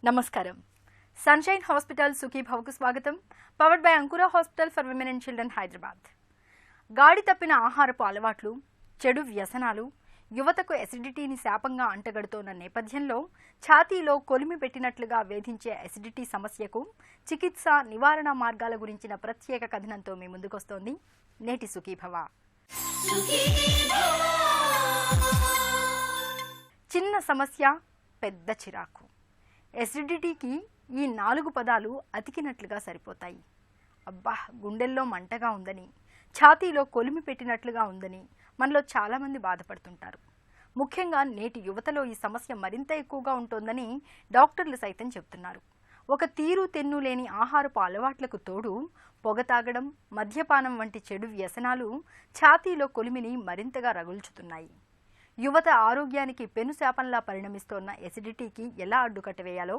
నమస్కారం. Sunshine hospital సుఖీభవకు స్వాగతం. Powered by Ankura hospital for women and children Hyderabad. గాడి తప్పిన ఆహారపు అలవాట్లు, చెడు వ్యసనాలు యువతకు ఎసిడిటీని శాపంగా అంటగడుతోన్న నేపథ్యంలో ఛాతీలో కొలిమి పెట్టినట్లుగా వేధించే ఎసిడిటీ సమస్యకు చికిత్స, నివారణ మార్గాల గురించిన ప్రత్యేక కథనంతో మీ ముందుకొస్తోంది నేటి సుఖీభవ. చిన్న సమస్య, పెద్ద చిరాకు. ఎసిడిటీకి ఈ 4 పదాలు అతికినట్లుగా సరిపోతాయి. అబ్బా, గుండెల్లో మంటగా ఉందని, ఛాతీలో కొలిమి పెట్టినట్లుగా ఉందని మనలో చాలామంది బాధపడుతుంటారు. ముఖ్యంగా నేటి యువతలో ఈ సమస్య మరింత ఎక్కువగా ఉంటోందని డాక్టర్లు సైతం చెబుతున్నారు. ఒక తీరు తెన్ను లేని ఆహారపు అలవాట్లకు తోడు పొగ తాగడం, మద్యపానం వంటి చెడు వ్యసనాలు ఛాతీలో కొలిమిని మరింతగా రగుల్చుతున్నాయి. యువత ఆరోగ్యానికి పెనుశాపంలా పరిణమిస్తోన్న ఎసిడిటీకి ఎలా అడ్డుకట్ట వేయాలో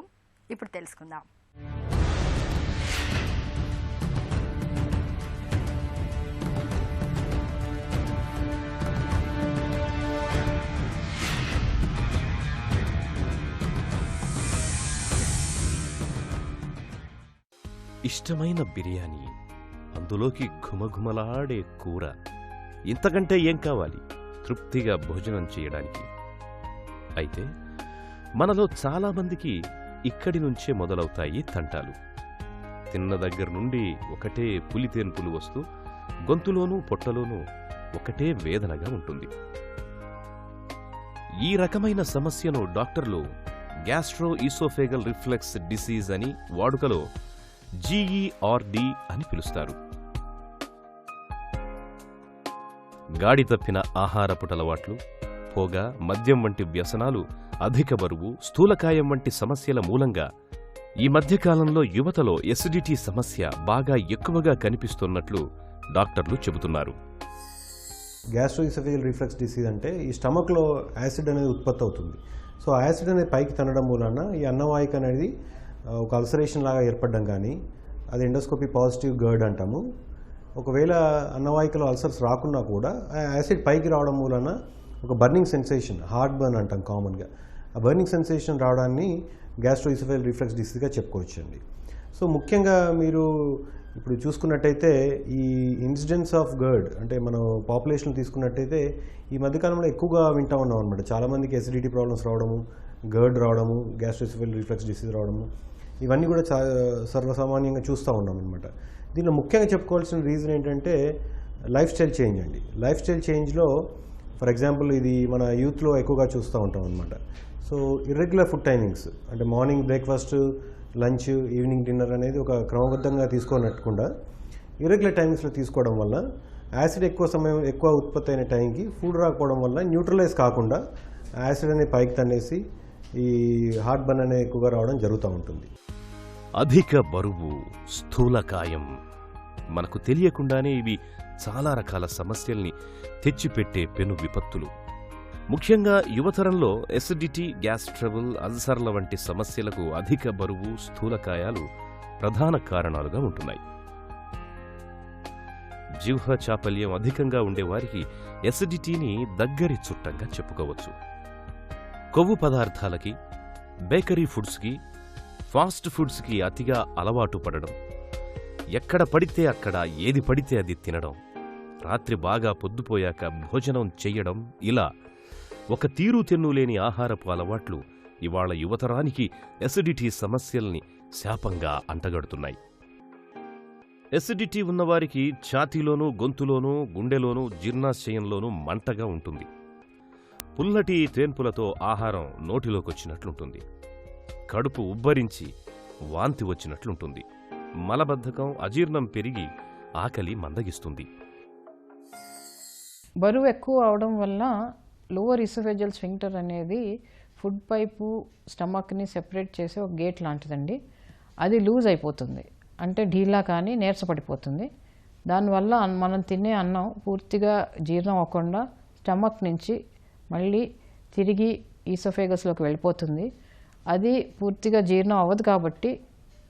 ఇప్పుడు తెలుసుకుందాం. ఇష్టమైన బిర్యానీ, అందులోకి ఘుమఘుమలాడే కూర, ఇంతకంటే ఏం కావాలి తృప్తిగా భోజనం చేయడానికి? అయితే మనలో చాలామందికి ఇక్కడి నుంచే మొదలవుతాయి తంటాలు. తిన్న దగ్గర నుండి ఒకటే పులితేన్పులు వస్తూ గొంతులోనూ పొట్టలోనూ ఒకటే వేదనగా ఉంటుంది. ఈ రకమైన సమస్యను డాక్టర్లు గ్యాస్ట్రో ఈసోఫేగల్ రిఫ్లెక్స్ డిసీజ్ అని, వాడుకలో GERD అని పిలుస్తారు. గాడి తప్పిన ఆహారపుటలవాట్లు, పొగ, మద్యం వంటి వ్యసనాలు, అధిక బరువు, స్థూలకాయం వంటి సమస్యల మూలంగా ఈ మధ్యకాలంలో యువతలో ఎసిడిటీ సమస్య బాగా ఎక్కువగా కనిపిస్తున్నట్లు డాక్టర్లు చెబుతున్నారు. గ్యాస్ట్రోఇసోఫేజియల్ రిఫ్లక్స్ డిసీజ్ అంటే ఈ స్టమక్లో యాసిడ్ అనేది ఉత్పత్తి అవుతుంది. సో ఆ యాసిడ్ అనేది పైకి తనడం మూలన ఈ అన్నవాహిక అనేది ఒక అల్సరేషన్ లాగా ఏర్పడడం, కానీ అది ఎండోస్కోపీ పాజిటివ్ గర్డ్ అంటాము. ఒకవేళ అన్నవాహికలో అల్సర్స్ రాకున్నా కూడా ఆ యాసిడ్ పైకి రావడం మూలన ఒక బర్నింగ్ సెన్సేషన్, హార్ట్ బర్న్ అంటాం కామన్గా, ఆ బర్నింగ్ సెన్సేషన్ రావడాన్ని గ్యాస్ట్రోఇసోఫేజియల్ రిఫ్లక్స్ డిసీజ్గా చెప్పుకోవచ్చండి. సో ముఖ్యంగా మీరు ఇప్పుడు చూసుకున్నట్టయితే ఈ ఇన్సిడెన్స్ ఆఫ్ గర్డ్ అంటే మనం పాపులేషన్ తీసుకున్నట్టయితే ఈ మధ్యకాలంలో ఎక్కువగా వింటూ ఉన్నాం అనమాట. చాలామందికి ఎసిడిటీ ప్రాబ్లమ్స్ రావడము, గర్డ్ రావడము, గ్యాస్ట్రోఇసోఫేజియల్ రిఫ్లక్స్ డిసీజ్ రావడము, ఇవన్నీ కూడా సర్వసామాన్యంగా చూస్తూ ఉన్నాం అనమాట. దీనిలో ముఖ్యంగా చెప్పుకోవాల్సిన రీజన్ ఏంటంటే లైఫ్ స్టైల్ చేంజ్ అండి. లైఫ్ స్టైల్ చేంజ్లో ఫర్ ఎగ్జాంపుల్ ఇది మన యూత్లో ఎక్కువగా చూస్తూ ఉంటాం అనమాట. సో ఇర్రెగ్యులర్ ఫుడ్ టైమింగ్స్ అంటే morning breakfast, lunch, evening dinner అనేది ఒక క్రమబద్ధంగా తీసుకోనట్టుకుండా ఇర్రెగ్యులర్ టైమింగ్స్లో తీసుకోవడం వల్ల యాసిడ్ ఎక్కువ ఉత్పత్తి అయిన టైంకి ఫుడ్ రాకపోవడం వల్ల న్యూట్రలైజ్ కాకుండా యాసిడ్ అనేది పైకి తన్నేసి ఈ హార్ట్ బర్న్ అనేది ఎక్కువగా రావడం జరుగుతూ ఉంటుంది. అధిక బరువు, స్థూలకాయం, మనకు తెలియకుండానే ఇవి చాలా రకాల సమస్యల్ని తెచ్చిపెట్టే పెను విపత్తులు. ముఖ్యంగా యువతరంలో ఎసిడిటీ, గ్యాస్ ట్రబుల్, అల్సర్ల వంటి సమస్యలకు అధిక బరువు, స్థూలకాయాలు ప్రధాన కారణాలుగా ఉంటున్నాయి. జిహ్వ చాపల్యం అధికంగా ఉండేవారికి ఎసిడిటీని దగ్గరి చుట్టంగా చెప్పుకోవచ్చు. కొవ్వు పదార్థాలకి, బేకరీ ఫుడ్స్కి, ఫాస్ట్ ఫుడ్స్కి అతిగా అలవాటు పడడం, ఎక్కడ పడితే అక్కడ ఏది పడితే అది తినడం, రాత్రి బాగా పొద్దుపోయాక భోజనం చెయ్యడం, ఇలా ఒక తీరు తెన్ను లేని ఆహారపు అలవాట్లు ఇవాళ యువతరానికి ఎసిడిటీ సమస్యల్ని శాపంగా అంటగడుతున్నాయి. ఎసిడిటీ ఉన్నవారికి ఛాతీలోనూ, గొంతులోనూ, గుండెలోనూ, జీర్ణాశయంలోనూ మంటగా ఉంటుంది. పుల్లటి తేన్పులతో ఆహారం నోటిలోకొచ్చినట్లుంటుంది. కడుపు ఉబ్బరించి వాంతి వచ్చినట్లుంటుంది. మలబద్ధకం, అజీర్ణం పెరిగి ఆకలి మందగిస్తుంది. బరువు ఎక్కువ అవడం వల్ల లోవర్ ఈసోఫేజియల్ స్ఫింక్టర్ అనేది ఫుడ్ పైపు, స్టమక్ని సెపరేట్ చేసే ఒక గేట్ లాంటిదండి. అది లూజ్ అయిపోతుంది, అంటే ఢీలా కానీ నీరసపడిపోతుంది. దానివల్ల మనం తినే అన్నం పూర్తిగా జీర్ణం అవ్వకుండా స్టమక్ నుంచి మళ్ళీ తిరిగి ఈసోఫేగస్లోకి వెళ్ళిపోతుంది. అది పూర్తిగా జీర్ణం అవ్వదు కాబట్టి,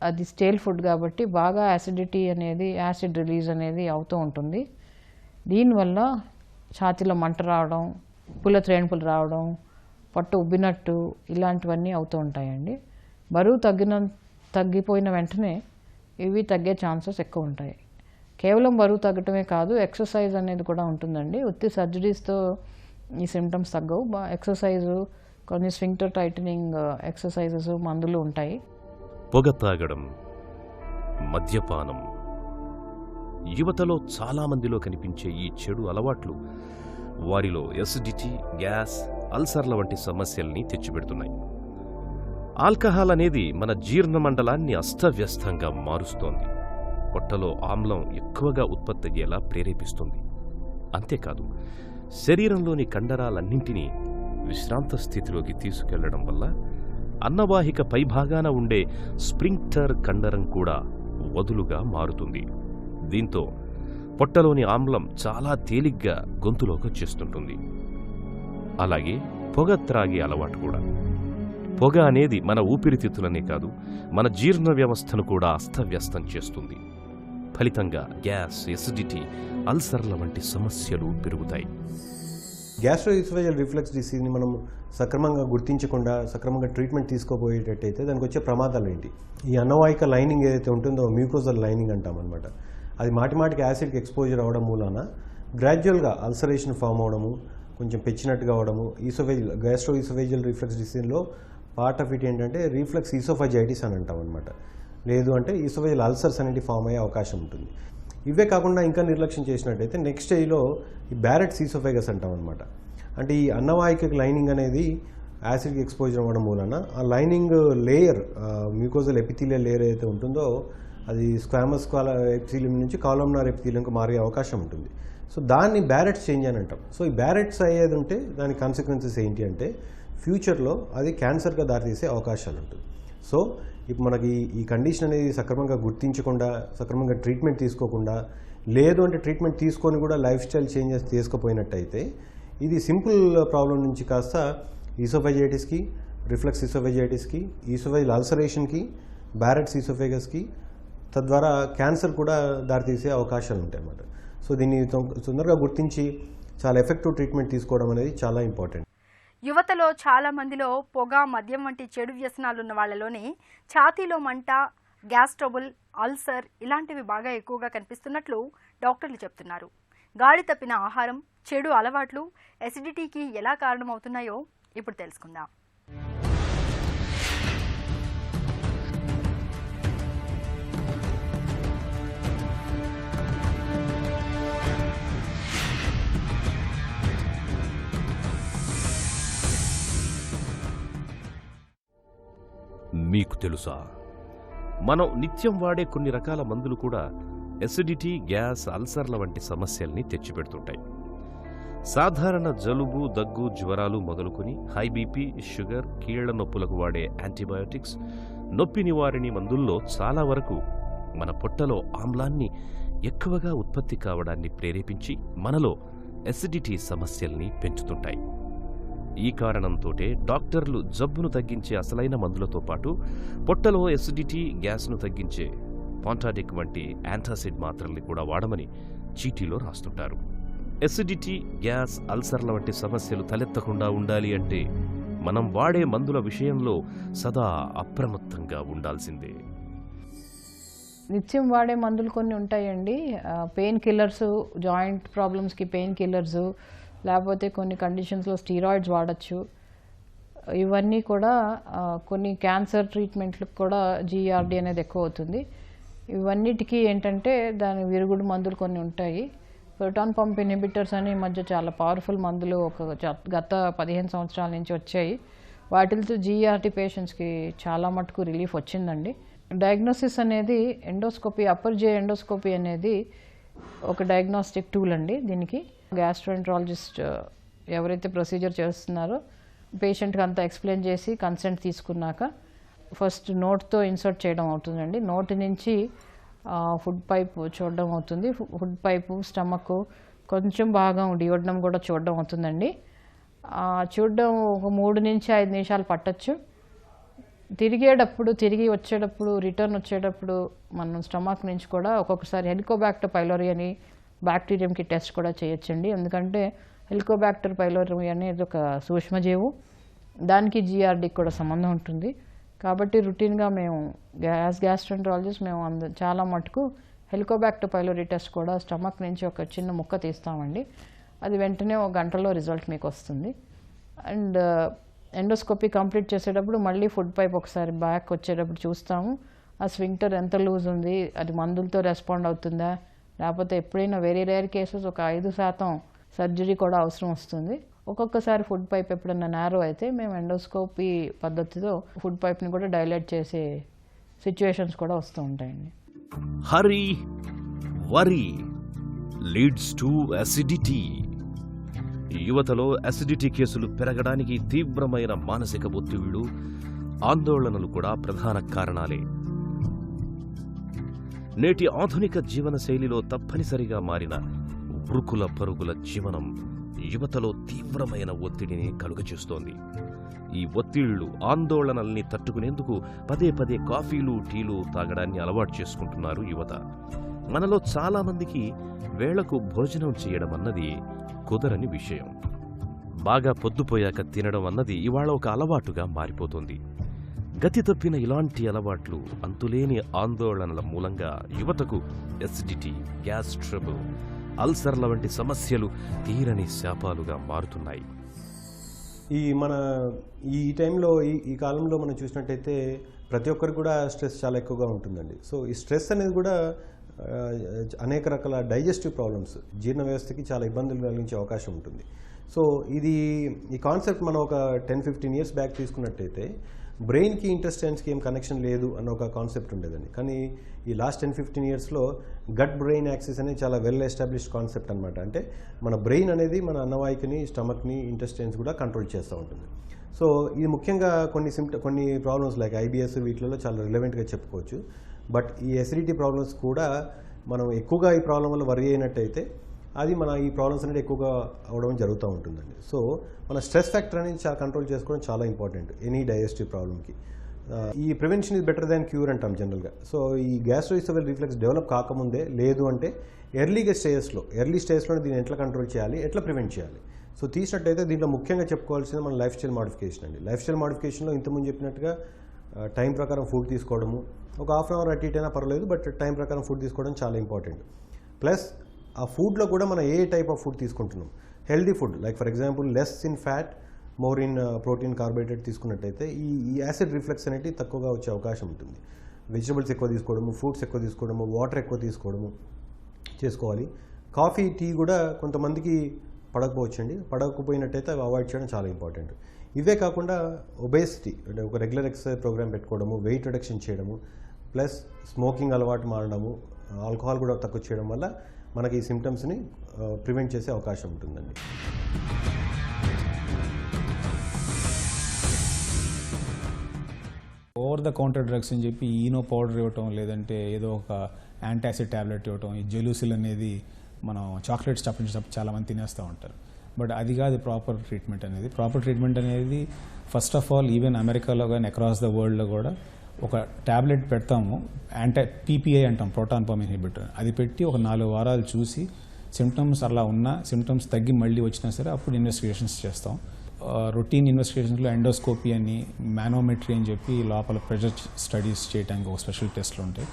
అది స్టేల్ ఫుడ్ కాబట్టి బాగా యాసిడిటీ అనేది, యాసిడ్ రిలీజ్ అనేది అవుతూ ఉంటుంది. దీనివల్ల ఛాతీలో మంట రావడం, పుల్ల త్రేణుపులు రావడం, పొట్ట ఉబ్బినట్టు ఇలాంటివన్నీ అవుతూ ఉంటాయండి. బరువు తగ్గిపోయిన వెంటనే ఇవి తగ్గే ఛాన్సెస్ ఎక్కువ ఉంటాయి. కేవలం బరువు తగ్గటమే కాదు, ఎక్సర్సైజ్ అనేది కూడా ఉంటుందండి. ఉత్తి సర్జరీస్తో ఈ సిమ్టమ్స్ తగ్గవు. ఎక్సర్సైజు, కొన్ని స్ఫింక్టర్ టైటనింగ్ ఎక్సర్సైజెస్, మందులు ఉంటాయి. పొగ తాగడం, మద్యపానం, యువతలో చాలామందిలో కనిపించే ఈ చెడు అలవాట్లు వారిలో ఎసిడిటీ, గ్యాస్, అల్సర్ల వంటి సమస్యల్ని తెచ్చిపెడుతున్నాయి. ఆల్కహాల్ అనేది మన జీర్ణ మండలాన్ని అస్తవ్యస్తంగా మారుస్తోంది. పొట్టలో ఆమ్లం ఎక్కువగా ఉత్పత్తయ్యేలా ప్రేరేపిస్తుంది. అంతేకాదు, శరీరంలోని కండరాలన్నింటినీ విశ్రాంత స్థితిలోకి తీసుకెళ్లడం వల్ల అన్నవాహిక పైభాగాన ఉండే స్ప్రింక్టర్ కండరం కూడా వదులుగా మారుతుంది. దీంతో పొట్టలోని ఆమ్లం చాలా తేలిగ్గా గొంతులోకి వచ్చేస్తుంటుంది. అలాగే పొగ త్రాగే అలవాటు కూడా. పొగ అనేది మన ఊపిరితిత్తులనే కాదు, మన జీర్ణ వ్యవస్థను కూడా అస్తవ్యస్తం చేస్తుంది. ఫలితంగా గ్యాస్, ఎసిడిటీ, అల్సర్ల వంటి సమస్యలు పెరుగుతాయి. గ్యాస్ట్రోఇసోఫేజియల్ రిఫ్లక్స్ డిసీజ్ని మనం సక్రమంగా గుర్తించకుండా సక్రమంగా ట్రీట్మెంట్ తీసుకోబోయేటట్టయితే దానికి వచ్చే ప్రమాదాలు ఏంటి? ఈ అన్నవాహిక లైనింగ్ ఏదైతే ఉంటుందో మ్యూకోజల్ లైనింగ్ అంటామన్నమాట, అది మాటిమాటికి యాసిడ్కి ఎక్స్పోజర్ అవ్వడం మూలాన గ్రాడ్యువల్గా అల్సరేషన్ ఫామ్ అవడము, కొంచెం పెచ్చినట్టుగా అవడము, gastro-oesophageal reflux డిసీజ్లో part of it ఏంటంటే రీఫ్లక్స్ ఈసోఫాజైటిస్ అని అంటాం అనమాట. లేదు అంటే ఈసోఫేజియల్ అల్సర్స్ అనేవి ఫామ్ అయ్యే అవకాశం ఉంటుంది. ఇవే కాకుండా ఇంకా నిర్లక్ష్యం చేసినట్టయితే నెక్స్ట్ స్టేజ్లో ఈ బ్యారెట్స్ ఈసోఫేగస్ అంటాం అనమాట. అంటే ఈ అన్నవాహిక లైనింగ్ అనేది యాసిడ్కి ఎక్స్పోజర్ అవ్వడం మూలన ఆ lining layer, mucosal epithelial layer ఏదైతే ఉంటుందో అది స్క్వామస్ ఎపిథీలియం నుంచి కాలమ్నార్ ఎపిథీలియంకి మారే అవకాశం ఉంటుంది. సో దాన్ని బ్యారెట్స్ చేంజ్ అని అంటాం. సో ఈ బ్యారెట్స్ అయ్యేది ఉంటే దాని కాన్సిక్వెన్సెస్ ఏంటి అంటే ఫ్యూచర్లో అది క్యాన్సర్గా దారితీసే అవకాశాలు ఉంటుంది. సో ఇప్పుడు మనకి ఈ కండిషన్ అనేది సక్రమంగా గుర్తించకుండా, సక్రమంగా ట్రీట్మెంట్ తీసుకోకుండా, లేదు అంటే ట్రీట్మెంట్ తీసుకొని కూడా లైఫ్ స్టైల్ చేంజెస్ చేసుకోపోయినట్టయితే ఇది సింపుల్ ప్రాబ్లం నుంచి కాస్త ఈసోఫేజైటిస్కి, రిఫ్లక్స్ ఈసోఫేజైటిస్కి, ఈసోఫేజియల్ అల్సరేషన్కి, బ్యారెట్స్ ఈసోఫేగస్కి, తద్వారా క్యాన్సర్ కూడా దారితీసే అవకాశాలు ఉంటాయి అన్నమాట. సో దీన్ని తొందరగా గుర్తించి చాలా ఎఫెక్టివ్ ట్రీట్మెంట్ తీసుకోవడం అనేది చాలా ఇంపార్టెంట్. యువతలో చాలా మందిలో పొగ, మద్యం వంటి చెడు వ్యసనాలున్న వాళ్లలోనే ఛాతీలో మంట, గ్యాస్ ట్రబుల్, అల్సర్ ఇలాంటివి బాగా ఎక్కువగా కనిపిస్తున్నట్లు డాక్టర్లు చెప్తున్నారు. గాడి తప్పిన ఆహారం, చెడు అలవాట్లు ఎసిడిటీకి ఎలా కారణమవుతున్నాయో ఇప్పుడు తెలుసుకుందాం. మీకు తెలుసా, మనం నిత్యం వాడే కొన్ని రకాల మందులు కూడా ఎసిడిటీ, గ్యాస్, అల్సర్ల వంటి సమస్యల్ని తెచ్చిపెడుతుంటాయి. సాధారణ జలుబు, దగ్గు, జ్వరాలు మొదలుకొని హై బీపీ, షుగర్, కీళ్ల నొప్పులకు వాడే యాంటీబయోటిక్స్, నొప్పి నివారణి మందుల్లో చాలా వరకు మన పొట్టలో ఆమ్లాన్ని ఎక్కువగా ఉత్పత్తి కావడాన్ని ప్రేరేపించి మనలో ఎసిడిటీ సమస్యల్ని పెంచుతుంటాయి. ఈ కారణంతోటే డాక్టర్లు జబ్బును తగ్గించే అసలైన మందులతో పాటు పొట్టలో ఎసిడిటీ, గ్యాస్ను తగ్గించే పాంటాడిక్ వంటి యాంటాసిడ్ మాత్రల్ని కూడా వాడమని చీటీలో రాస్తుంటారు. ఎసిడిటీ, గ్యాస్, అల్సర్ల వంటి సమస్యలు తలెత్తకుండా ఉండాలి అంటే మనం వాడే మందుల విషయంలో సదా అప్రమత్తంగా ఉండాల్సిందే. నిత్యం వాడే మందులు కొన్ని ఉంటాయండి. పెయిన్ కిల్లర్స్, జాయింట్ ప్రాబ్లమ్స్కి పెయిన్ కిల్లర్స్, లేకపోతే కొన్ని కండిషన్స్లో స్టీరాయిడ్స్ వాడచ్చు. ఇవన్నీ కూడా కొన్ని క్యాన్సర్ ట్రీట్మెంట్లకు కూడా జీఆర్డీ అనేది ఎక్కువ అవుతుంది. ఇవన్నిటికీ ఏంటంటే దాని విరుగుడు మందులు కొన్ని ఉంటాయి. ప్రోటాన్ పంప్ ఇన్హిబిటర్స్ అని మధ్య చాలా పవర్ఫుల్ మందులు గత 15 సంవత్సరాల నుంచి వచ్చాయి. వాటితో జీఆర్డీ పేషెంట్స్కి చాలా మటుకు రిలీఫ్ వచ్చిందండి. డయాగ్నోసిస్ అనేది ఎండోస్కోపీ, అప్పర్ జే ఎండోస్కోపీ అనేది ఒక డయాగ్నోస్టిక్ టూల్ అండి. దీనికి గ్యాస్ట్రోఎంట్రాలజిస్ట్ ఎవరైతే ప్రొసీజర్ చేస్తున్నారో పేషెంట్కి అంతా ఎక్స్ప్లెయిన్ చేసి కన్సెంట్ తీసుకున్నాక ఫస్ట్ నోట్తో ఇన్సర్ట్ చేయడం అవుతుందండి. నోటి నుంచి ఫుడ్ పైప్ చూడడం అవుతుంది. ఫుడ్ పైపు, స్టమక్, కొంచెం భాగం డియోడనం కూడా చూడడం అవుతుందండి. చూడడం ఒక 3 నుంచి 5 నిమిషాలు పట్టచ్చు. తిరిగి వచ్చేటప్పుడు, రిటర్న్ వచ్చేటప్పుడు మనం స్టమక్ నుంచి కూడా ఒక్కొక్కసారి హెలికోబాక్టర్ పైలోరీ అని బ్యాక్టీరియంకి టెస్ట్ కూడా చేయొచ్చండి. ఎందుకంటే హెలికోబాక్టర్ పైలోరీ అనేది ఒక సూక్ష్మజీవు, దానికి జీఆర్డీకి కూడా సంబంధం ఉంటుంది. కాబట్టి రొటీన్గా మేము గ్యాస్ట్రెంట్రాలజిస్ట్ మేము చాలా మటుకు హెలికోబాక్టర్ పైలోరీ టెస్ట్ కూడా స్టమక్ నుంచి ఒక చిన్న ముక్క తీస్తామండి. అది వెంటనే ఒక గంటలో రిజల్ట్ మీకు వస్తుంది. అండ్ ఎండోస్కోపీ కంప్లీట్ చేసేటప్పుడు మళ్ళీ ఫుడ్ పైప్ ఒకసారి బ్యాక్ వచ్చేటప్పుడు చూస్తాము. ఆ స్వింక్టర్ ఎంత లూజ్ ఉంది, అది మందులతో రెస్పాండ్ అవుతుందా, లేకపోతే ఎప్పుడైనా వెరీ రేర్ కేసెస్ ఒక 5% సర్జరీ కూడా అవసరం వస్తుంది. ఒక్కొక్కసారి ఫుడ్ పైప్ ఎప్పుడన్నా నేరో అయితే మేము ఎండోస్కోపీ పద్ధతితో ఫుడ్ పైప్ని కూడా డైలేట్ చేసే సిచ్యువేషన్స్ కూడా వస్తూ ఉంటాయండి. హరీ వరీ లీడ్స్ టు అసిడిటీ. యువతలో అసిడిటీ కేసులు పెరగడానికి తీవ్రమైన మానసిక ఒత్తిళ్లు, ఆందోళనలు కూడా ప్రధాన కారణాలే. నేటి ఆధునిక జీవన శైలిలో తప్పనిసరిగా మారిన ఉరుకుల పరుగుల జీవనం యువతలో తీవ్రమైన ఒత్తిడిని కలుగచేస్తోంది. ఈ ఒత్తిళ్లు, ఆందోళనల్ని తట్టుకునేందుకు పదే పదే కాఫీలు, టీలు తాగడాన్ని అలవాటు చేసుకుంటున్నారు యువత. మనలో చాలా మందికి వేళకు భోజనం చేయడం అన్నది కుదరని విషయం. బాగా పొద్దుపోయాక తినడం అన్నది ఇవాళ ఒక అలవాటుగా మారిపోతుంది. గతి తప్పిన ఇలాంటి అలవాట్లు అంతులేని ఆందోళనల మూలంగా యువతకు ఎసిడిటీ, గ్యాస్ ట్రబుల్, అల్సర్ల వంటి సమస్యలు తీరని శాపాలుగా మారుతున్నాయి. ఈ టైంలో ఈ కాలంలో మనం చూసినట్టయితే ప్రతి ఒక్కరికి కూడా స్ట్రెస్ చాలా ఎక్కువగా ఉంటుందండి. సో ఈ స్ట్రెస్ అనేది కూడా అనేక రకాల డైజెస్టివ్ ప్రాబ్లమ్స్, జీర్ణ వ్యవస్థకి చాలా ఇబ్బందులు కలిగించే అవకాశం ఉంటుంది. సో ఈ కాన్సెప్ట్ మనం ఒక 10-15 ఇయర్స్ బ్యాక్ తీసుకున్నట్టయితే బ్రెయిన్కి ఇంటెస్టైన్స్కి ఏం కనెక్షన్ లేదు అన్న ఒక కాన్సెప్ట్ ఉండేదండి. కానీ ఈ లాస్ట్ 10-15 ఇయర్స్లో గట్ బ్రెయిన్ యాక్సిస్ అనేది చాలా వెల్ ఎస్టాబ్లిష్డ్ కాన్సెప్ట్ అనమాట. అంటే మన బ్రెయిన్ అనేది మన అన్నవాహికని, స్టమక్ని, ఇంటెస్టైన్స్ కూడా కంట్రోల్ చేస్తూ ఉంటుంది. సో ఇది ముఖ్యంగా కొన్ని ప్రాబ్లమ్స్ లైక్ ఐబిఎస్ వీటిలో చాలా రిలవెంట్గా చెప్పుకోవచ్చు. బట్ ఈ ఎసిడిటీ ప్రాబ్లమ్స్ కూడా మనం ఎక్కువగా ఈ ప్రాబ్లం వల్ల వరి అయినట్టయితే అది మన ఈ ప్రాబ్లమ్స్ అనేది ఎక్కువగా అవడం జరుగుతూ ఉంటుందండి. సో మన స్ట్రెస్ ఫ్యాక్టర్ అనేది చాలా కంట్రోల్ చేసుకోవడం చాలా ఇంపార్టెంట్ ఎనీ డైజెస్టివ్ ప్రాబ్లమ్కి. ఈ prevention is better than cure అంటాం జనరల్గా. సో ఈ గ్యాస్ట్రోఇసోఫేజియల్ రిఫ్లెక్స్ డెవలప్ కాకముందే, లేదు అంటే ఎర్లీ స్టేజ్లో దీన్ని ఎట్లా కంట్రోల్ చేయాలి, ఎట్లా ప్రివెంట్ చేయాలి. సో తీసినట్టయితే దీంట్లో ముఖ్యంగా చెప్పుకోవాల్సింది మన లైఫ్ స్టైల్ మాడిఫికేషన్ అండి. లైఫ్ స్టైల్ మాడిఫికేషన్లో ఇంతకుముందు చెప్పినట్టుగా టైం ప్రకారం ఫుడ్ తీసుకోవడము, ఒక హాఫ్ అన్ అవర్ అటు ఇటు అయినా పర్లేదు, బట్ టైం ప్రకారం ఫుడ్ తీసుకోవడం చాలా ఇంపార్టెంట్. ప్లస్ ఆ ఫుడ్లో కూడా మనం ఏ టైప్ ఆఫ్ ఫుడ్ తీసుకుంటున్నాం, healthy food like for example less in fat, more in protein, carbohydrate తీసుకున్నట్టయితే ఈ యాసిడ్ రిఫ్లెక్స్ అనేది తక్కువగా వచ్చే అవకాశం ఉంటుంది. వెజిటబుల్స్ ఎక్కువ తీసుకోవడము, ఫ్రూట్స్ ఎక్కువ తీసుకోవడము, వాటర్ ఎక్కువ తీసుకోవడము చేసుకోవాలి. కాఫీ, టీ కూడా కొంతమందికి పడకపోవచ్చండి. పడకపోయినట్టయితే అవి అవాయిడ్ చేయడం చాలా ఇంపార్టెంట్. ఇవే కాకుండా ఒబేసిటీ అంటే ఒక రెగ్యులర్ ఎక్సర్సైజ్ ప్రోగ్రామ్ పెట్టుకోవడము, వెయిట్ రిడక్షన్ చేయడము, ప్లస్ స్మోకింగ్ అలవాటు మారడము, ఆల్కహాల్ కూడా తక్కువ చేయడం వల్ల మనకి ఈ సిమ్టమ్స్ని ప్రివెంట్ చేసే అవకాశం ఉంటుందండి. ఓవర్ ద కౌంటర్ డ్రగ్స్ అని చెప్పి ఈనో పౌడర్ ఇవ్వటం, లేదంటే ఏదో ఒక యాంటాసిడ్ ట్యాబ్లెట్ ఇవ్వటం, ఈ జెలూసిల్ అనేది మనం చాక్లెట్ స్టఫ్ చాలామంది తినేస్తూ ఉంటారు. బట్ అది కాదు ప్రాపర్ ట్రీట్మెంట్ అనేది. ప్రాపర్ ట్రీట్మెంట్ అనేది ఫస్ట్ ఆఫ్ ఆల్ ఈవెన్ అమెరికాలో కానీ అక్రాస్ ద వరల్డ్లో కూడా ఒక ట్యాబ్లెట్ పెడతాము, పీపీఐ అంటాం, ప్రోటాన్ పంప్ ఇన్హిబిటర్. అది పెట్టి ఒక 4 వారాలు చూసి సిమ్టమ్స్ అలా ఉన్నా, సిమ్టమ్స్ తగ్గి మళ్ళీ వచ్చినా సరే అప్పుడు ఇన్వెస్టిగేషన్స్ చేస్తాం. రొటీన్ ఇన్వెస్టిగేషన్స్లో ఎండోస్కోపీ అని, మానోమెట్రీ అని చెప్పి లోపల ప్రెషర్ స్టడీస్ చేయడానికి ఒక స్పెషల్ టెస్ట్లు ఉంటాయి.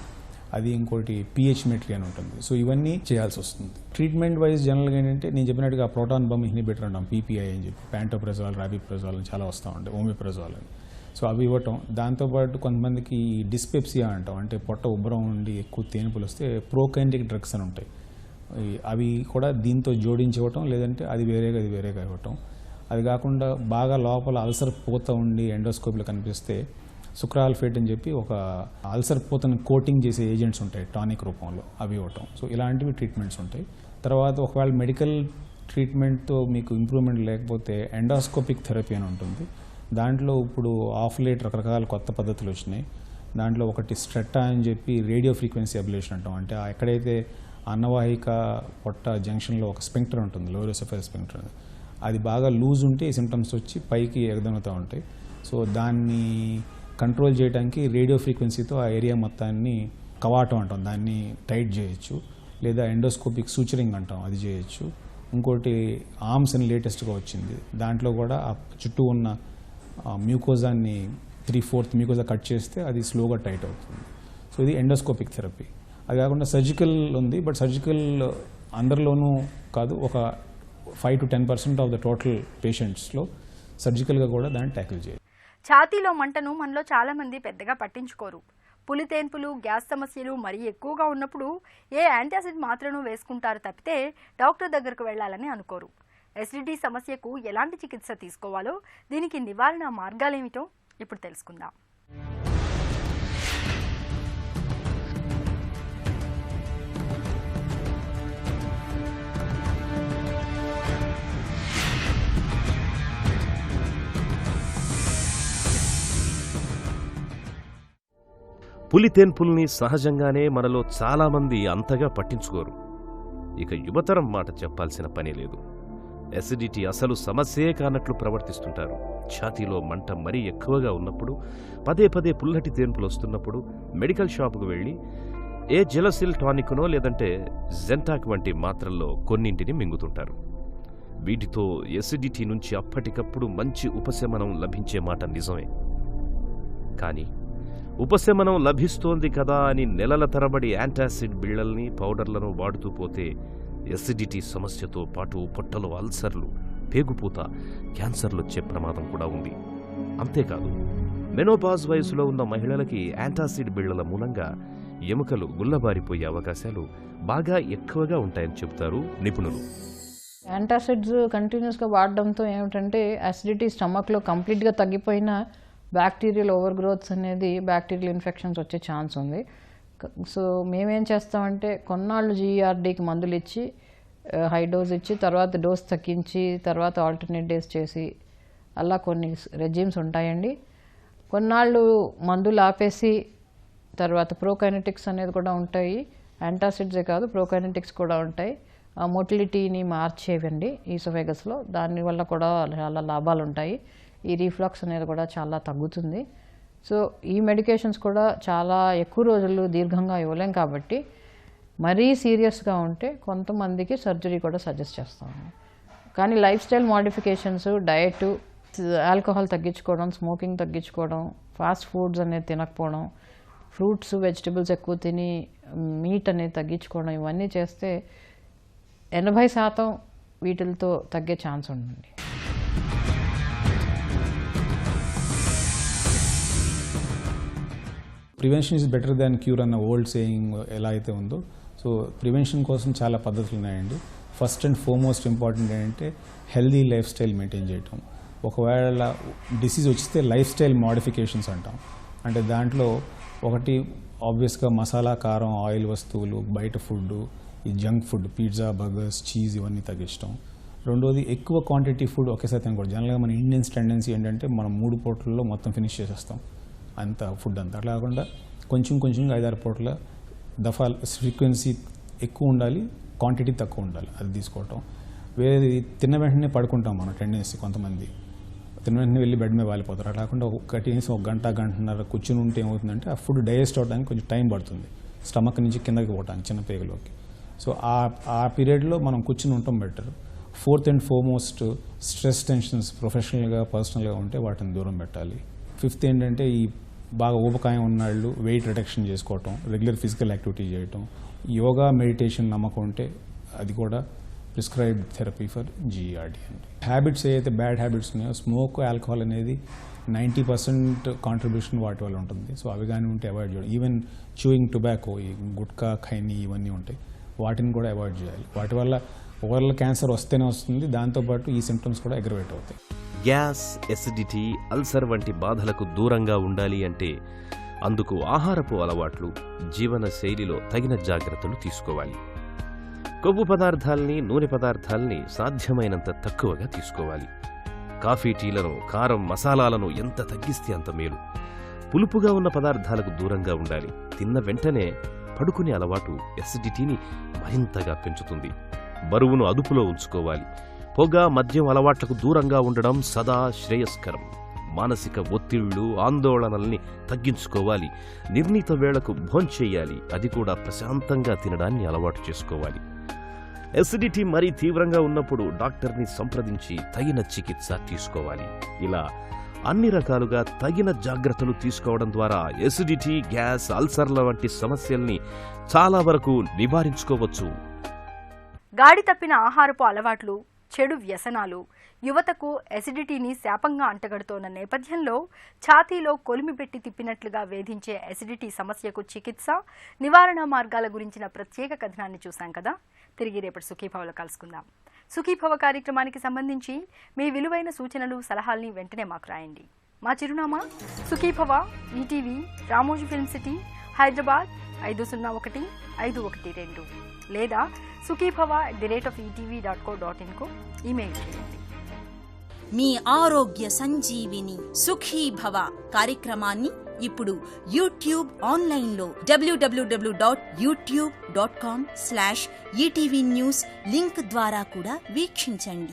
అది ఇంకోటి పిహెచ్ మెట్రీ అని ఉంటుంది. సో ఇవన్నీ చేయాల్సి వస్తుంది. ట్రీట్మెంట్ వైజ్ జనరల్గా ఏంటంటే నేను చెప్పినట్టుగా ప్రోటాన్ పంప్ ఇన్హిబిటర్ అంటాం, పీపీఐ అని చెప్పి, ప్యాంటోప్రెజాల్, రాబిప్రెజాల్ అని చాలా వస్తూ ఉంటాయి, ఓమిప్రెజాల్ అని. సో అవి ఇవ్వటం. దాంతోపాటు కొంతమందికి డిస్పెప్సియా అంటాం, అంటే పొట్ట ఉబ్బరం ఉండి ఎక్కువ తేనుపులు వస్తే ప్రోకైనటిక్ డ్రగ్స్ అని ఉంటాయి. అవి కూడా దీంతో జోడించి ఇవ్వటం, లేదంటే అది వేరేగా ఇవ్వటం. అది కాకుండా బాగా లోపల అల్సర్ పూత ఉండి ఎండోస్కోపీలో కనిపిస్తే సుక్రాల్ఫేట్ అని చెప్పి ఒక అల్సర్ పూతను కోటింగ్ చేసే ఏజెంట్స్ ఉంటాయి టానిక్ రూపంలో, అవి ఇవ్వటం. సో ఇలాంటివి ట్రీట్మెంట్స్ ఉంటాయి. తర్వాత ఒకవేళ మెడికల్ ట్రీట్మెంట్తో మీకు ఇంప్రూవ్మెంట్ లేకపోతే ఎండోస్కోపిక్ థెరపీ అని ఉంటుంది. దాంట్లో ఇప్పుడు ఆఫ్ లేట్ రకరకాల కొత్త పద్ధతులు వచ్చినాయి. దాంట్లో ఒకటి స్ట్రెట్టా అని చెప్పి రేడియో ఫ్రీక్వెన్సీ అబ్లేషన్ అంటాం. అంటే ఎక్కడైతే అన్నవాహిక పొట్ట జంక్షన్లో ఒక స్పింక్టర్ ఉంటుంది, లోయర్ ఎసోఫేజియల్ స్పింక్టర్, అది బాగా లూజ్ ఉంటే ఈ సిమ్టమ్స్ వచ్చి పైకి ఎగదనుతూ ఉంటాయి. సో దాన్ని కంట్రోల్ చేయడానికి రేడియో ఫ్రీక్వెన్సీతో ఆ ఏరియా మొత్తాన్ని కవాటం అంటాం, దాన్ని టైట్ చేయొచ్చు. లేదా ఎండోస్కోపిక్ సూచరింగ్ అంటాం, అది చేయొచ్చు. ఇంకోటి ఆర్మ్స్ అని లేటెస్ట్గా వచ్చింది, దాంట్లో కూడా ఆ చుట్టూ ఉన్న మ్యూకోజాన్ని 3/4 మ్యూకోజా కట్ చేస్తే అది స్లోగా టైట్ అవుతుంది. సో ఇది ఎండోస్కోపిక్ థెరపీ. అది కాకుండా సర్జికల్ ఉంది, బట్ సర్జికల్ అందరిలోనూ కాదు, ఒక 5 to 10% ఆఫ్ ద టోటల్ పేషెంట్స్లో సర్జికల్గా కూడా దాన్ని ట్యాకిల్ చేయాలి. ఛాతీలో మంటను మనలో చాలామంది పెద్దగా పట్టించుకోరు. పులితేన్పులు, గ్యాస్ సమస్యలు మరీ ఎక్కువగా ఉన్నప్పుడు ఏ యాంటాసిడ్ మాత్రను వేసుకుంటారు తప్పితే డాక్టర్ దగ్గరకు వెళ్లాలని అనుకోరు. ఎసిడిటీ సమస్యకు ఎలాంటి చికిత్స తీసుకోవాలో, దీనికి నివారణ మార్గాలేమిటో ఇప్పుడు తెలుసుకుందాం. పులితేన్పుల్ని సహజంగానే మనలో చాలామంది అంతగా పట్టించుకోరు. ఇక యువతరం మాట చెప్పాల్సిన పని లేదు. ఎసిడిటీ అసలు సమస్యే కానట్లు ప్రవర్తిస్తుంటారు. ఛాతీలో మంట మరీ ఎక్కువగా ఉన్నప్పుడు, పదే పదే పుల్లటి తేన్పులు వస్తున్నప్పుడు మెడికల్ షాపుకు వెళ్ళి ఏ జెలసిల్ టానిక్నో లేదంటే జెంటాక్ వంటి మాత్రల్లో కొన్నింటిని మింగుతుంటారు. వీటితో ఎసిడిటీ నుంచి అప్పటికప్పుడు మంచి ఉపశమనం లభించే మాట నిజమే. కానీ ఉపశమనం లభిస్తోంది కదా అని నెలల తరబడి యాంటాసిడ్ బిళ్లల్ని, పౌడర్లను వాడుతూ పోతే ఎసిడిటీ సమస్యతో పాటు పొట్టలో అల్సర్లు, పేగుపూత, క్యాన్సర్లొచ్చే ప్రమాదం కూడా ఉంది. అంతేకాదు, మెనోపాజ్ వయసులో ఉన్న మహిళలకి యాంటాసిడ్ బిళ్లల మూలంగా ఎముకలు గుల్లబారిపోయే అవకాశాలు బాగా ఎక్కువగా ఉంటాయని చెబుతారు నిపుణులు. యాంటాసిడ్స్ కంటిన్యూస్గా వాడడంతో ఏమిటంటే అసిడిటీ స్టమక్లో కంప్లీట్గా తగ్గిపోయినా బ్యాక్టీరియల్ ఓవర్ గ్రోత్స్ అనేది బ్యాక్టీరియల్ ఇన్ఫెక్షన్స్ వచ్చే ఛాన్స్ ఉంది. సో మేమేం చేస్తామంటే కొన్నాళ్ళు జీఆర్డీకి మందులు ఇచ్చి హై డోస్ ఇచ్చి తర్వాత డోస్ తగ్గించి తర్వాత ఆల్టర్నేట్ డేస్ చేసి అలా కొన్ని రెజిమ్స్ ఉంటాయండి. కొన్నాళ్ళు మందులు ఆపేసి తర్వాత ప్రోకైనెటిక్స్ అనేది కూడా ఉంటాయి. యాంటాసిడ్సే కాదు, ప్రోకైనెటిక్స్ కూడా ఉంటాయి. మొటిలిటీని మార్చేవండి ఈసోఫేగస్లో, దానివల్ల కూడా చాలా లాభాలు ఉంటాయి. ఈ రీఫ్లక్స్ అనేది కూడా చాలా తగ్గుతుంది. సో ఈ మెడికేషన్స్ కూడా చాలా ఎక్కువ రోజులు దీర్ఘంగా ఇవ్వలేం కాబట్టి మరీ సీరియస్గా ఉంటే కొంతమందికి సర్జరీ కూడా సజెస్ట్ చేస్తాము. కానీ life style modifications, diet, alcohol తగ్గించుకోవడం, స్మోకింగ్ తగ్గించుకోవడం, ఫాస్ట్ ఫుడ్స్ అనేది తినకపోవడం, ఫ్రూట్స్, వెజిటబుల్స్ ఎక్కువ తిని మీట్ అనేది తగ్గించుకోవడం, ఇవన్నీ చేస్తే 80% వీటితో తగ్గే ఛాన్స్ ఉందండి. Prevention is better than cure అన్న ఓల్డ్ సేయింగ్ ఎలా అయితే ఉందో, సో ప్రివెన్షన్ కోసం చాలా పద్ధతులు ఉన్నాయండి. ఫస్ట్ అండ్ ఫార్మోస్ట్ ఇంపార్టెంట్ ఏంటంటే హెల్దీ లైఫ్ స్టైల్ మెయింటైన్ చేయటం. ఒకవేళ డిసీజ్ వచ్చితే లైఫ్ స్టైల్ మోడిఫికేషన్స్ అంటాం. అంటే దాంట్లో ఒకటి ఆబ్వియస్గా మసాలా, కారం, ఆయిల్ వస్తువులు, బయట ఫుడ్, ఈ junk food, pizza, burgers, cheese ఇవన్నీ తగ్గించడం. రెండోది ఎక్కువ క్వాంటిటీ ఫుడ్ ఒకేసారి తినకూడదు. జనరల్గా మన ఇండియన్స్ టెండెన్సీ ఏంటంటే మనం 3 పూటల్లో మొత్తం ఫినిష్ చేసేస్తాం అంత ఫుడ్ అంతా. అట్లా కాకుండా కొంచెం 5-6 పూటల దఫాలు ఫ్రీక్వెన్సీ ఎక్కువ ఉండాలి, క్వాంటిటీ తక్కువ ఉండాలి, అది తీసుకోవటం. వేరేది తిన్న వెంటనే పడుకుంటాం మనం టెండెన్సీ, కొంతమంది తిన్న వెంటనే వెళ్ళి బెడ్ మీద వాలిపోతారు. అట్లా కాకుండా కనీసం 1 గంటన్నర కూర్చుని ఉంటే ఏమవుతుందంటే ఆ ఫుడ్ డైజెస్ట్ అవడానికి కొంచెం టైం పడుతుంది, స్టమక్ నుంచి కిందకి పోవటానికి, చిన్న పేగులోకి. సో ఆ పీరియడ్లో మనం కూర్చుని ఉండటం better. Fourth and foremost stress tensions ప్రొఫెషనల్గా, పర్సనల్గా ఉంటే వాటిని దూరం పెట్టాలి. ఫిఫ్త్ ఏంటంటే ఈ బాగా ఊబకాయం ఉన్నాళ్ళు వెయిట్ రిడక్షన్ చేసుకోవటం, రెగ్యులర్ ఫిజికల్ యాక్టివిటీ చేయటం, యోగా, మెడిటేషన్ నమ్మకం ఉంటే అది కూడా ప్రిస్క్రైబ్డ్ థెరపీ ఫర్ జీఆర్డీ అండి. హ్యాబిట్స్ ఏదైతే బ్యాడ్ హ్యాబిట్స్ ఉన్నాయో, స్మోక్, ఆల్కహాల్ అనేది 90% కాంట్రిబ్యూషన్ వాటి వల్ల ఉంటుంది. సో అవి కానీ ఉంటే అవాయిడ్ చేయాలి. ఈవెన్ చూయింగ్ టొబాకో, ఈ గుట్కా, ఖైనీ ఇవన్నీ ఉంటాయి, వాటిని కూడా అవాయిడ్ చేయాలి. వాటి వల్ల ఓవరాల్ క్యాన్సర్ వస్తేనే వస్తుంది, దాంతోపాటు ఈ సిమ్టమ్స్ కూడా అగ్రవేట్ అవుతాయి. గ్యాస్, ఎసిడిటీ, అల్సర్ వంటి బాధలకు దూరంగా ఉండాలి అంటే అందుకు ఆహారపు అలవాట్లు, జీవన శైలిలో తగిన జాగ్రత్తలు తీసుకోవాలి. కొవ్వు పదార్థాల్ని, నూనె పదార్థాల్ని సాధ్యమైనంత తక్కువగా తీసుకోవాలి. కాఫీ, టీలను, కారం, మసాలాలను ఎంత తగ్గిస్తే అంత మేలు. పులుపుగా ఉన్న పదార్థాలకు దూరంగా ఉండాలి. తిన్న వెంటనే పడుకునే అలవాటు ఎసిడిటీని మరింతగా పెంచుతుంది. బరువును అదుపులో ఉంచుకోవాలి. పొగ, మద్యం అలవాట్లకు దూరంగా ఉండడం సదా శ్రేయస్కరం. మానసిక ఒత్తిళ్లు, ఆందోళనల్ని తగ్గించుకోవాలి. నిర్ణీత వేళకు భోంచేయాలి, అది కూడా ప్రశాంతంగా తినడాన్ని అలవాటు చేసుకోవాలి. ఎసిడిటీ మరీ తీవ్రంగా ఉన్నప్పుడు డాక్టర్ని సంప్రదించి తగిన చికిత్స తీసుకోవాలి. ఇలా అన్ని రకాలుగా తగిన జాగ్రత్తలు తీసుకోవడం ద్వారా ఎసిడిటీ, గ్యాస్, అల్సర్ల వంటి సమస్యల్ని చాలా వరకు నివారించుకోవచ్చు. గాడి తప్పిన ఆహారపు అలవాట్లు, చెడు వ్యసనాలు యువతకు ఎసిడిటీని శాపంగా అంటగడుతోన్న నేపథ్యంలో ఛాతీలో కొలిమి పెట్టి తిప్పినట్లుగా వేధించే ఎసిడిటీ సమస్యకు చికిత్స, నివారణ మార్గాల గురించిన ప్రత్యేక కథనాన్ని చూశాం కదా. తిరిగి రేపటి సుఖీభవలో కలుసుకుందాం. సుఖీభవ కార్యక్రమానికి సంబంధించి మీ విలువైన సూచనలు, సలహాల్ని వెంటనే మాకు రాయండి. మా చిరునామా Sukhibhava, ETV, Ramoji film city, Hyderabad 501-512 లేదా sukhibhava@etv.co.in కు ఈమెయిల్ చేయండి. మీ ఆరోగ్య సంజీవిని సుఖీభవ కార్యక్రమాన్ని ఇప్పుడు యూట్యూబ్ ఆన్లైన్లో www.youtube.com/etv news లింక్ ద్వారా కూడా వీక్షించండి.